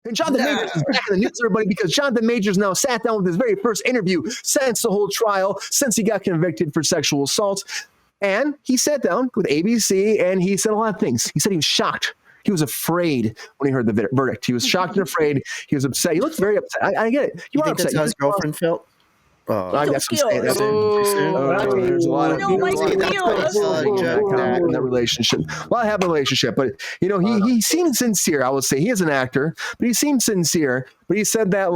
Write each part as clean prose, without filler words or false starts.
And Jonathan Majors is back in the news, everybody, because Jonathan Majors now sat down with his very first interview since the whole trial, since he got convicted for sexual assault. And he sat down with ABC and he said a lot of things. He said he was shocked. He was afraid when he heard the verdict. He was shocked and afraid. He was upset. He looked very upset. I get it. You think that's how his girlfriend felt? That's there's a lot of in that relationship. Well, I have a relationship, but he seemed sincere. I would say he is an actor, but he seemed sincere. But he said that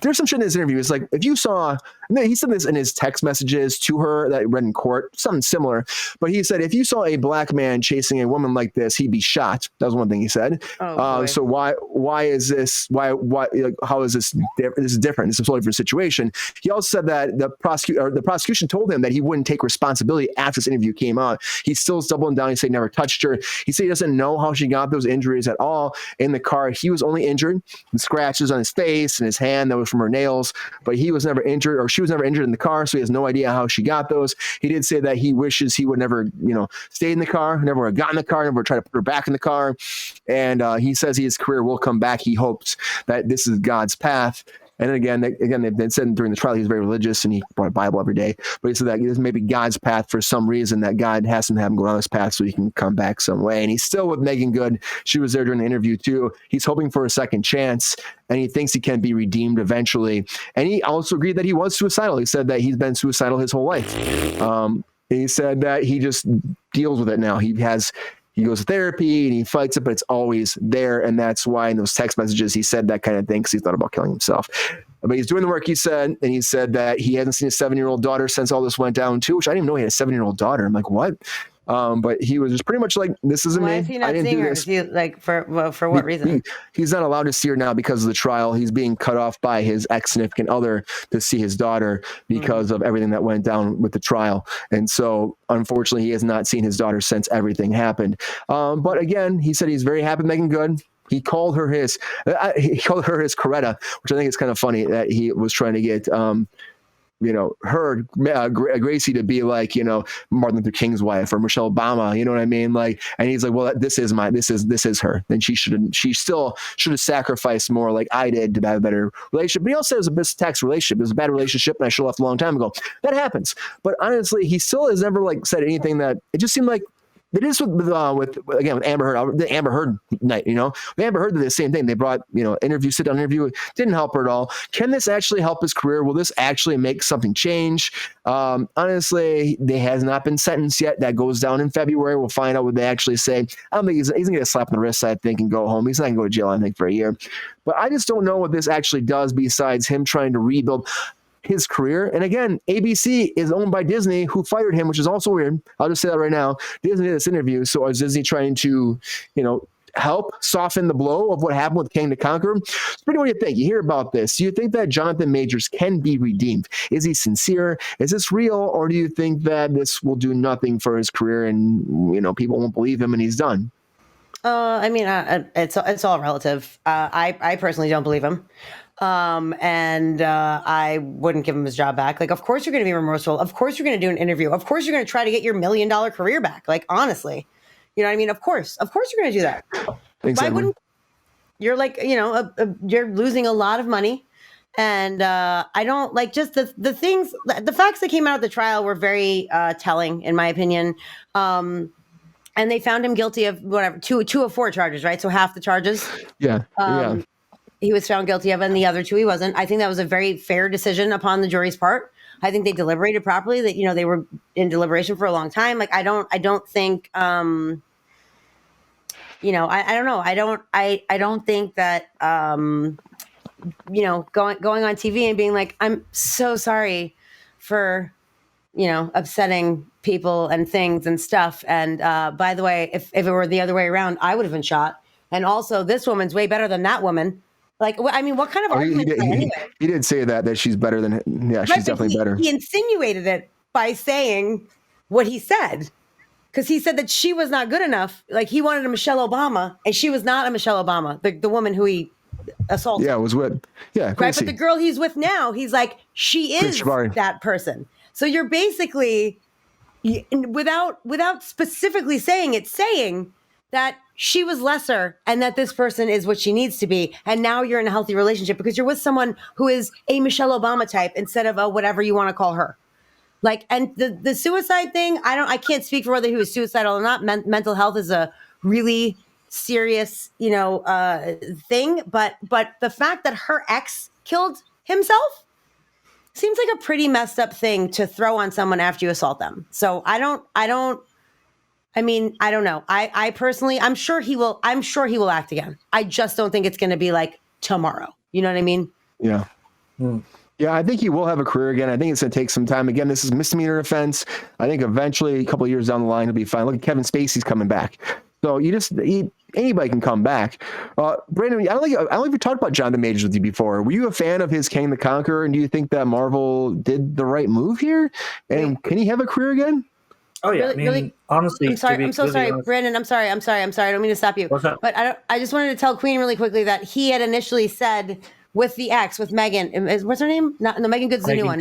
there's some shit in this interview. It's like if you saw, he said this in his text messages to her that he read in court, something similar. But he said if you saw a black man chasing a woman like this, he'd be shot. That was one thing he said. So why is this? How is this? This is different. It's a totally different situation. He also said that the prosecution told him that he wouldn't take responsibility after this interview came out. He's still doubling down. He said he never touched her. He said he doesn't know how she got those injuries at all in the car. He was only injured with scratches on his face and his hand that was from her nails, but he was never injured, or she was never injured in the car, so he has no idea how she got those. He did say that he wishes he would never, stay in the car, never have gotten in the car, never try to put her back in the car. And he says his career will come back. He hopes that this is God's path. And again, they've been said during the trial he was very religious and he brought a Bible every day. But he said that this may be God's path for some reason, that God has to have him go down this path so he can come back some way. And he's still with Megan Good. She was there during the interview too. He's hoping for a second chance, and he thinks he can be redeemed eventually. And he also agreed that he was suicidal. He said that he's been suicidal his whole life. He said that he just deals with it now. He goes to therapy and he fights it, but it's always there. And that's why in those text messages, he said that kind of thing because he thought about killing himself. But he's doing the work, he said, and he said that he hasn't seen a 7-year-old daughter since all this went down too, which I didn't even know he had a 7-year-old daughter. I'm like, what? But he was just pretty much like, this isn't me. Why is he not seeing her? Is he, for what reason? He's not allowed to see her now because of the trial. He's being cut off by his ex-significant other to see his daughter because of everything that went down with the trial. And so, unfortunately, he has not seen his daughter since everything happened. But again, he said he's very happy with Megan Good. He called her his Coretta, which I think is kind of funny that he was trying to get Gracie to be like, Martin Luther King's wife or Michelle Obama, you know what I mean? And he's like, well, this is her. Then she still should have sacrificed more like I did to have a better relationship. But he also has a tax relationship. It was a bad relationship and I should have left a long time ago. That happens. But honestly, he still has never said anything that it just seemed like it is with Amber Heard, the Amber Heard night, With Amber Heard did the same thing. They brought, sit down interview. It didn't help her at all. Can this actually help his career? Will this actually make something change? Honestly, they has not been sentenced yet. That goes down in February. We'll find out what they actually say. I don't think he's going to get a slap on the wrist, I think, and go home. He's not going to go to jail, I think, for a year. But I just don't know what this actually does besides him trying to rebuild his career. And again, ABC is owned by Disney, who fired him, which is also weird. I'll just say that right now. Disney did this interview. So is Disney trying to, help soften the blow of what happened with King to Conquer? What do you think? You hear about this. Do you think that Jonathan Majors can be redeemed? Is he sincere? Is this real? Or do you think that this will do nothing for his career and, people won't believe him and he's done? It's all relative. I personally don't believe him. And I wouldn't give him his job back. Of course you're going to be remorseful. Of course you're going to do an interview. Of course you're going to try to get your $1 million career back. Honestly, you know what I mean? Of course you're going to do that. Thanks, why wouldn't you're you're losing a lot of money. And I don't just the things, the facts that came out of the trial were very telling in my opinion. And they found him guilty of whatever, two of 4 charges, right? So half the charges. Yeah. He was found guilty of, and the other 2 he wasn't. I think that was a very fair decision upon the jury's part. I think they deliberated properly. That they were in deliberation for a long time. I don't think. I don't know. I don't think that. Going on TV and being like, I'm so sorry for, upsetting people and things and stuff. And by the way, if it were the other way around, I would have been shot. And also, this woman's way better than that woman. What kind of argument is that anyway? He did say that she's better than him. Yeah, she's definitely better. He insinuated it by saying what he said. Because he said that she was not good enough. He wanted a Michelle Obama, and she was not a Michelle Obama, the woman who he assaulted. Yeah, was with. Yeah, right. But the girl he's with now, he's like, she is that person. So you're basically, without specifically saying it, saying that she was lesser and that this person is what she needs to be. And now you're in a healthy relationship because you're with someone who is a Michelle Obama type instead of a whatever you want to call her. Like, and the suicide thing, I can't speak for whether he was suicidal or not. Mental health is a really serious, thing. But the fact that her ex killed himself seems like a pretty messed up thing to throw on someone after you assault them. So I don't know. I personally, I'm sure he will act again. I just don't think it's going to be like tomorrow. You know what I mean? Yeah. Yeah, I think he will have a career again. I think it's going to take some time. Again, this is misdemeanor offense. I think eventually, a couple of years down the line, he'll be fine. Look at Kevin Spacey's coming back. So anybody can come back. Brandon, I don't think we talked about Jonathan Majors with you before. Were you a fan of his Kang the Conqueror? And do you think that Marvel did the right move here? And can he have a career again? Oh yeah, really, honestly, I'm sorry. I'm so sorry, honest. Brandon. I'm sorry. I don't mean to stop you. What's up? But I just wanted to tell Queen really quickly that he had initially said with the ex, with Megan, what's her name? No, Megan Good's the new one.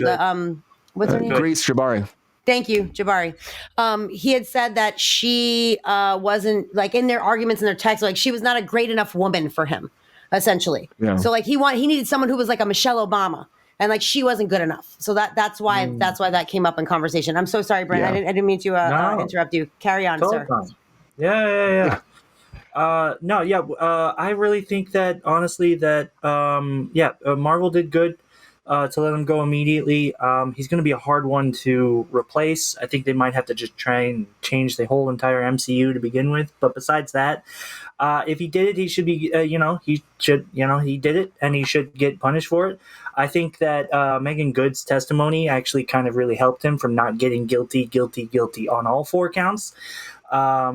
What's her name? Grace Jabari. Thank you, Jabari. He had said that she wasn't, like, in their arguments in their text, like she was not a great enough woman for him, essentially. Yeah. So like he needed someone who was like a Michelle Obama. And like she wasn't good enough, so that's why that came up in conversation. I'm so sorry, Brent. Yeah. I didn't mean to interrupt you. Carry on, sir. Yeah. I really think that honestly that Marvel did good to let him go immediately. He's going to be a hard one to replace. I think they might have to just try and change the whole entire MCU to begin with. But besides that, if he did it, he should be, he did it and he should get punished for it. I think that Megan Good's testimony actually kind of really helped him from not getting guilty on all 4 counts. I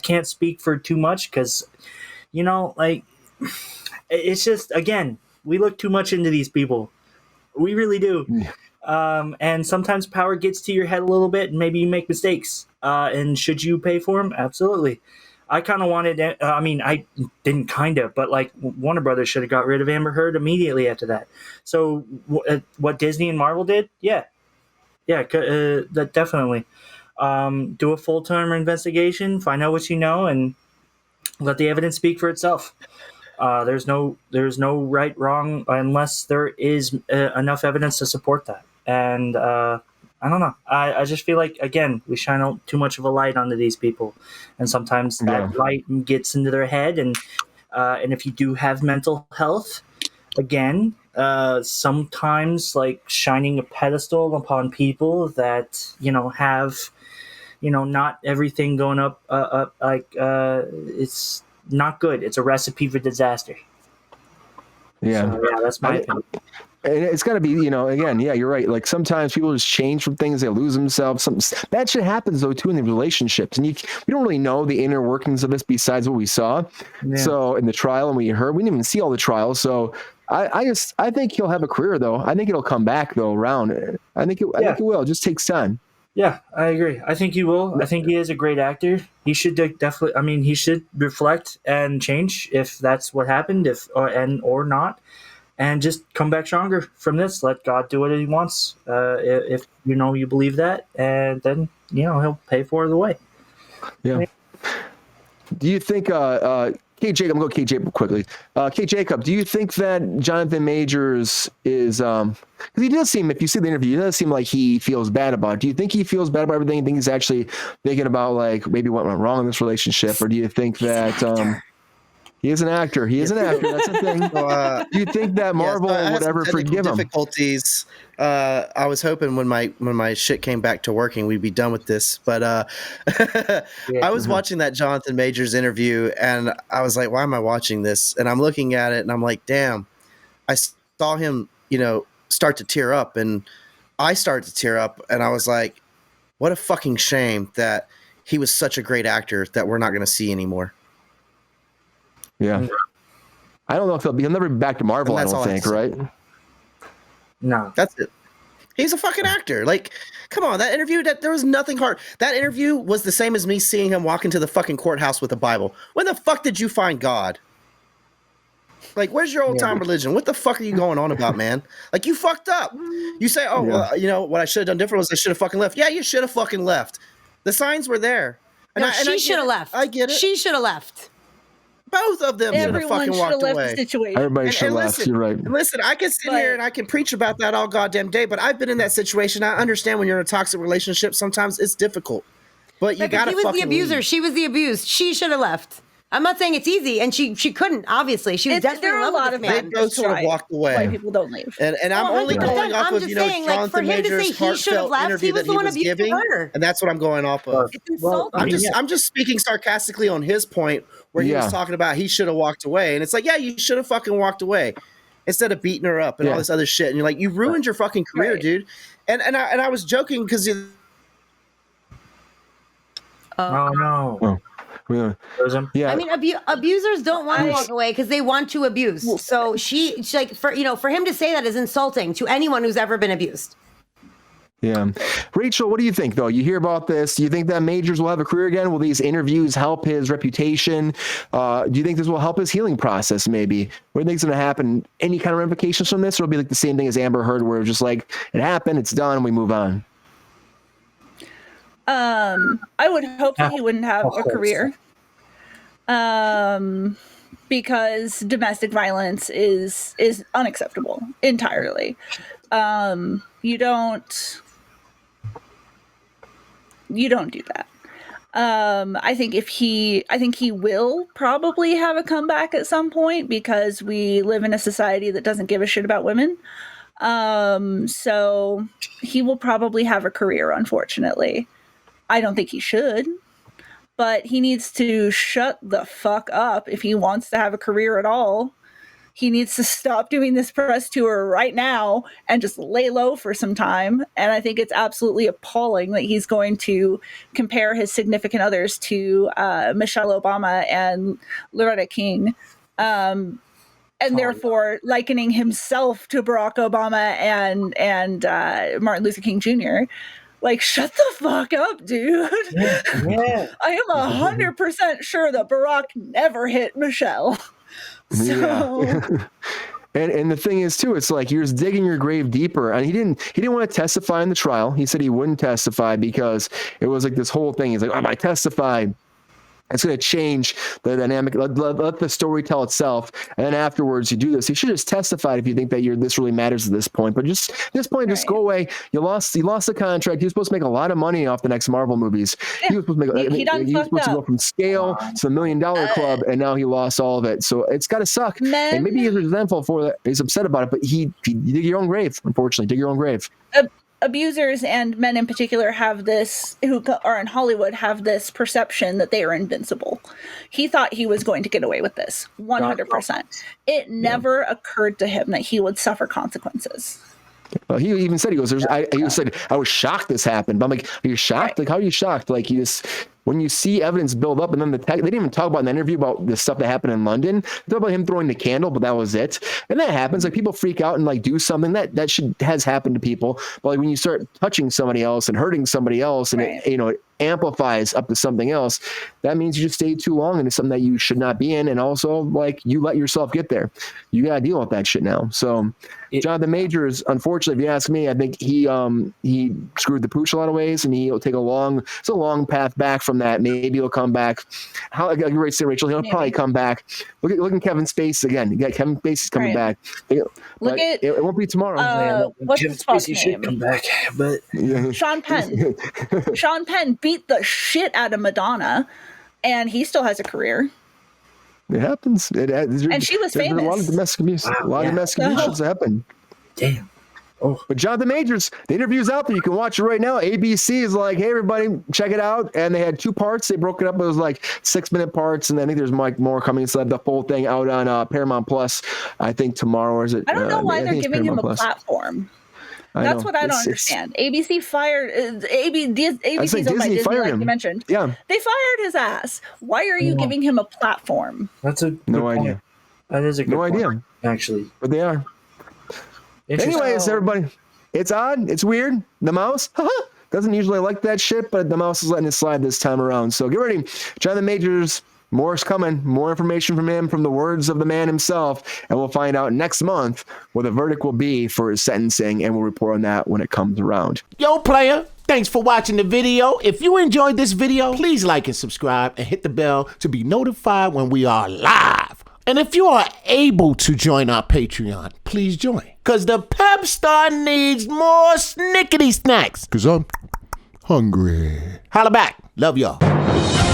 can't speak for too much because, it's just, again, we look too much into these people. We really do. And sometimes power gets to your head a little bit and maybe you make mistakes. And should you pay for them? Absolutely. I kind of wanted, I didn't but like Warner Brothers should have got rid of Amber Heard immediately after that. So what Disney and Marvel did? That definitely. Do a full-term investigation, find out what you know, and let the evidence speak for itself. There's no right, wrong, unless there is enough evidence to support that. And I don't know. I just feel like, again, we shine out too much of a light onto these people, and sometimes that light gets into their head. And if you do have mental health, again, sometimes like shining a pedestal upon people that have not everything going up it's not good. It's a recipe for disaster. Yeah. So, that's my opinion. And it's got to be, again, you're right. Like sometimes people just change from things, they lose themselves. That shit happens though too in the relationships, and we don't really know the inner workings of this besides what we saw. Yeah. So in the trial, and we didn't even see all the trials. So I think he'll have a career though. I think it'll come back though around. I think it will. It just takes time. Yeah, I agree. I think he will. I think he is a great actor. He should definitely. He should reflect and change if that's what happened, or not, and just come back stronger from this. Let God do what He wants. If you believe that, and then He'll pay for the way. Yeah. Do you think? Kate Jacob, I'm going to go Kate Jacob quickly. Kate Jacob, do you think that Jonathan Majors is, because he does seem, if you see the interview, it does seem like he feels bad about it. Do you think he feels bad about everything? Do you think he's actually thinking about like maybe what went wrong in this relationship? Or do you think that he is an actor? He is an actor. That's the thing. Do you think that Marvel would ever forgive him? Difficulties. I was hoping when my shit came back to working, we'd be done with this. But I was watching that Jonathan Majors interview, and I was like, "Why am I watching this?" And I'm looking at it, and I'm like, "Damn!" I saw him, start to tear up, and I started to tear up, and I was like, "What a fucking shame that he was such a great actor that we're not going to see anymore." Yeah, I don't know if he'll never be back to Marvel. I don't think, right? No, that's it. He's a fucking actor. Like, come on, that interview. There was nothing hard. That interview was the same as me seeing him walk into the fucking courthouse with a Bible. When the fuck did you find God? Like, where's your old time religion? What the fuck are you going on about, man? Like, you fucked up. You say, well, what I should have done different was I should have fucking left. Yeah, you should have fucking left. The signs were there. She should have left. I get it. She should have left. Both of them should have Everyone fucking should have walked left away. the situation. Everybody should have left. listen, You're right. Listen, I can sit here and I can preach about that all goddamn day, but I've been in that situation. I understand when you're in a toxic relationship, sometimes it's difficult. But you gotta he was fucking the abuser. leave. She was the abused. She should have left. I'm not saying it's easy, and she couldn't. Obviously, she was desperately there in are a love with lot this of man. They both should have walked Why away. people don't leave. And I'm only 100%. going off I'm of just you know saying, like, for Jonathan him to say Major's he should have heartfelt left, interview he was that the he one was abusing giving, her. and that's what I'm going off of. It's insulting. I'm just speaking sarcastically on his point where he was talking about he should have walked away, and it's like, yeah, you should have fucking walked away instead of beating her up and all this other shit. And you're like, you ruined your fucking career, dude. And I was joking because Oh no. Oh. Yeah. I mean, abusers don't want to walk away because they want to abuse. So she's like, for him to say that is insulting to anyone who's ever been abused. Yeah. Rachel, what do you think, though? You hear about this. Do you think that Majors will have a career again? Will these interviews help his reputation? Do you think this will help his healing process, maybe? What do you think is going to happen? Any kind of ramifications from this? Or it'll be like the same thing as Amber Heard, where it's just like, it happened, it's done, we move on? I would hope that he wouldn't have a career. Because domestic violence is unacceptable entirely. You don't do that. I think he will probably have a comeback at some point because we live in a society that doesn't give a shit about women. So he will probably have a career, unfortunately. I don't think he should, but he needs to shut the fuck up if he wants to have a career at all. He needs to stop doing this press tour right now and just lay low for some time. And I think it's absolutely appalling that he's going to compare his significant others to Michelle Obama and Loretta King. And therefore likening himself to Barack Obama and Martin Luther King Jr. Like, shut the fuck up, dude. Yeah. I am 100% sure that Barack never hit Michelle. So... Yeah. And the thing is, too, it's like you're just digging your grave deeper. And he didn't want to testify in the trial. He said he wouldn't testify because it was like this whole thing. He's like, I might testify. It's going to change the dynamic. Let the story tell itself. And then afterwards, you do this. You should just testify if you think that this really matters at this point. But just at this point, just go away. You lost the contract. He was supposed to make a lot of money off the next Marvel movies. Yeah. He was supposed to make. He was supposed to go from scale to the $1 Million Club, and now he lost all of it. So it's got to suck. And maybe he's resentful for that. He's upset about it. But you dig your own grave. Unfortunately, dig your own grave. Abusers and men in particular have this, who are in Hollywood, have this perception that they are invincible. He thought he was going to get away with this 100%. It never occurred to him that he would suffer consequences. He even said, he said, I was shocked this happened. But I'm like, are you shocked? Right. Like, how are you shocked? Like, when you see evidence build up, and then they didn't even talk about in the interview about the stuff that happened in London. They talked about him throwing the candle, but that was it. And that happens. Like, people freak out and like do something that has happened to people. But like when you start touching somebody else and hurting somebody else, and it amplifies up to something else, that means you just stayed too long into something that you should not be in. And also, like, you let yourself get there. You got to deal with that shit now. So Jonathan Majors, unfortunately, if you ask me, I think he screwed the pooch a lot of ways, and he'll take a long path back from that. Maybe he'll come back. How like you say, Rachel, he'll probably come back. Look at Kevin Spacey again. You got Kevin Spacey's coming back. Look at it won't be tomorrow. What's his fuck's name? Should come back, but Sean Penn. Sean Penn beat the shit out of Madonna, and he still has a career. It happens. And she was famous. A lot of domestic abuse. A lot of domestic abuse happen. damn. Oh. But Jonathan Majors, the interview's out there. You can watch it right now. ABC is like, hey, everybody, check it out. And they had 2 parts. They broke it up. It was like 6-minute parts. And I think there's more coming. So the full thing out on Paramount Plus, I think tomorrow. Or is it? I don't know why they're giving him a platform. That's what I don't understand. ABC fired ABC's owned by Disney, like you mentioned. Yeah. They fired his ass. Why are you giving him a platform? That's a no idea. Point. That is a good point, actually. But they are. Anyways, everybody, it's odd. It's weird. The mouse doesn't usually like that shit, but the mouse is letting it slide this time around. So get ready. Jonathan Majors, more is coming. More information from him, from the words of the man himself. And we'll find out next month what the verdict will be for his sentencing, and we'll report on that when it comes around. Yo, player, Thanks for watching the video. If you enjoyed this video, please like and subscribe and hit the bell to be notified when we are live. And if you are able to join our Patreon, please join. Cause the Pep Star needs more snickety snacks. Cause I'm hungry. Holla back. Love y'all.